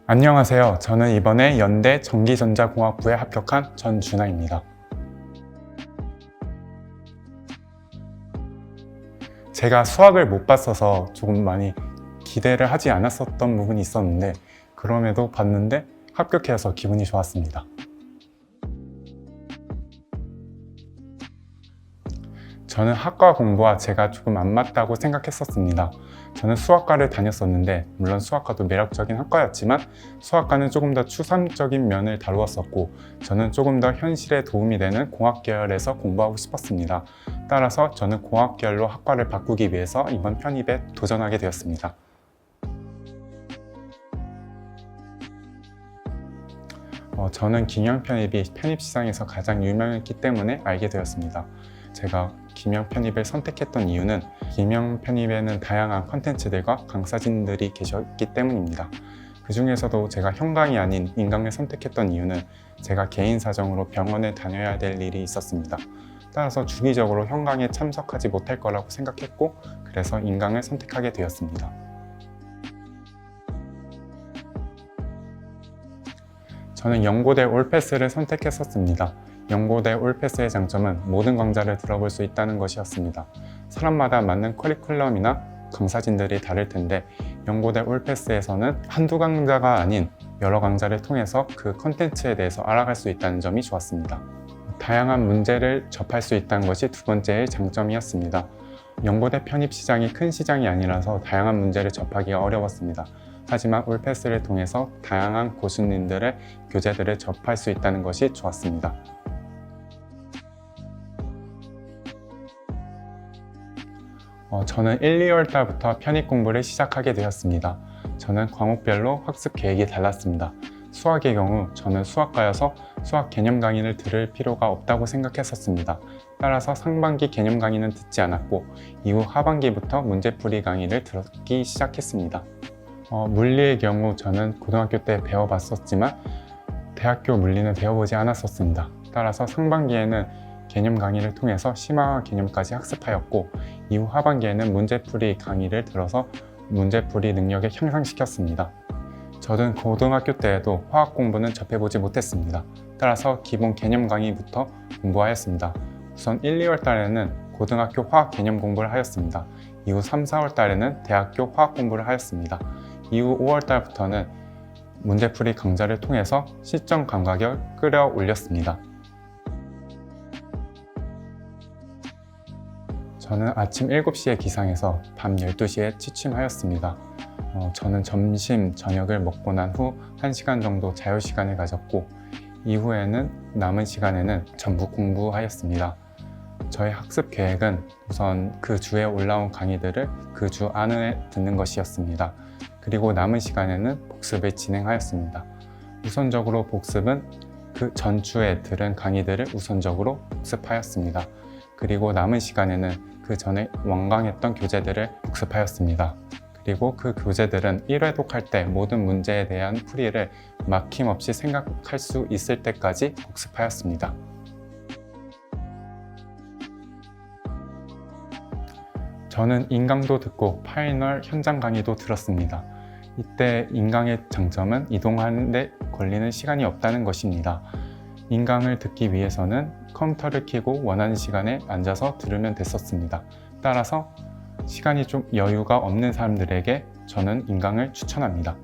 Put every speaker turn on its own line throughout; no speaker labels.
안녕하세요. 저는 이번에 연대 전기전자공학부에 합격한 전준하입니다. 제가 수학을 못 봤어서 조금 많이 기대를 하지 않았었던 부분이 있었는데 그럼에도 봤는데 합격해서 기분이 좋았습니다. 저는 학과 공부와 제가 조금 안 맞다고 생각했었습니다. 저는 수학과를 다녔었는데 물론 수학과도 매력적인 학과였지만 수학과는 조금 더 추상적인 면을 다루었었고 저는 조금 더 현실에 도움이 되는 공학 계열에서 공부하고 싶었습니다. 따라서 저는 공학 계열로 학과를 바꾸기 위해서 이번 편입에 도전하게 되었습니다. 저는 김영 편입이 편입 시장에서 가장 유명했기 때문에 알게 되었습니다. 제가 김영 편입을 선택했던 이유는 김영 편입에는 다양한 컨텐츠들과 강사진들이 계셨기 때문입니다. 그 중에서도 제가 현강이 아닌 인강을 선택했던 이유는 제가 개인 사정으로 병원에 다녀야 될 일이 있었습니다. 따라서 주기적으로 현강에 참석하지 못할 거라고 생각했고 그래서 인강을 선택하게 되었습니다. 저는 연고대 올패스를 선택했었습니다. 연고대 올패스의 장점은 모든 강좌를 들어볼 수 있다는 것이었습니다. 사람마다 맞는 커리큘럼이나 강사진들이 다를 텐데 연고대 올패스에서는 한두 강좌가 아닌 여러 강좌를 통해서 그 컨텐츠에 대해서 알아갈 수 있다는 점이 좋았습니다. 다양한 문제를 접할 수 있다는 것이 두 번째의 장점이었습니다. 연고대 편입 시장이 큰 시장이 아니라서 다양한 문제를 접하기가 어려웠습니다. 하지만 올패스를 통해서 다양한 교수님들의 교재들을 접할 수 있다는 것이 좋았습니다. 저는 1, 2월 달부터 편입 공부를 시작하게 되었습니다. 저는 과목별로 학습 계획이 달랐습니다. 수학의 경우 저는 수학과여서 수학 개념 강의를 들을 필요가 없다고 생각했었습니다. 따라서 상반기 개념 강의는 듣지 않았고 이후 하반기부터 문제풀이 강의를 듣기 시작했습니다. 물리의 경우 저는 고등학교 때 배워봤었지만 대학교 물리는 배워보지 않았었습니다. 따라서 상반기에는 개념 강의를 통해서 심화 개념까지 학습하였고 이후 하반기에는 문제풀이 강의를 들어서 문제풀이 능력을 향상시켰습니다. 저는 고등학교 때에도 화학 공부는 접해보지 못했습니다. 따라서 기본 개념 강의부터 공부하였습니다. 우선 1, 2월 달에는 고등학교 화학 개념 공부를 하였습니다. 이후 3, 4월 달에는 대학교 화학 공부를 하였습니다. 이후 5월 달부터는 문제풀이 강좌를 통해서 시점 감각을 끌어올렸습니다. 저는 아침 7시에 기상해서 밤 12시에 취침하였습니다. 저는 점심, 저녁을 먹고 난 후 1시간 정도 자유시간을 가졌고 이후에는 남은 시간에는 전부 공부하였습니다. 저의 학습 계획은 우선 그 주에 올라온 강의들을 그 주 안에 듣는 것이었습니다. 그리고 남은 시간에는 복습을 진행하였습니다. 우선적으로 복습은 그 전주에 들은 강의들을 우선적으로 복습하였습니다. 그리고 남은 시간에는 그 전에 완강했던 교재들을 복습하였습니다. 그리고 그 교재들은 1회독할 때 모든 문제에 대한 풀이를 막힘없이 생각할 수 있을 때까지 복습하였습니다. 저는 인강도 듣고 파이널 현장 강의도 들었습니다. 이때 인강의 장점은 이동하는 데 걸리는 시간이 없다는 것입니다. 인강을 듣기 위해서는 컴퓨터를 켜고 원하는 시간에 앉아서 들으면 됐었습니다. 따라서 시간이 좀 여유가 없는 사람들에게 저는 인강을 추천합니다.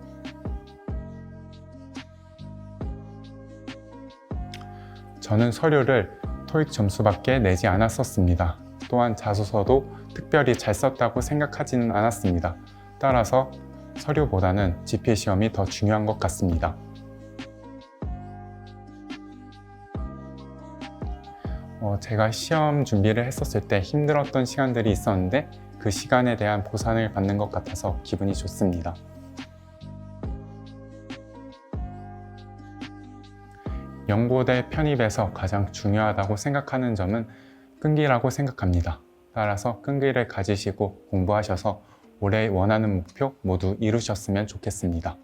저는 서류를 토익 점수밖에 내지 않았었습니다. 또한 자소서도 특별히 잘 썼다고 생각하지는 않았습니다. 따라서 서류보다는 GPA 시험이 더 중요한 것 같습니다. 제가 시험 준비를 했었을 때 힘들었던 시간들이 있었는데 그 시간에 대한 보상을 받는 것 같아서 기분이 좋습니다. 연고대 편입에서 가장 중요하다고 생각하는 점은 끈기라고 생각합니다. 따라서 끈기를 가지시고 공부하셔서 올해 원하는 목표 모두 이루셨으면 좋겠습니다.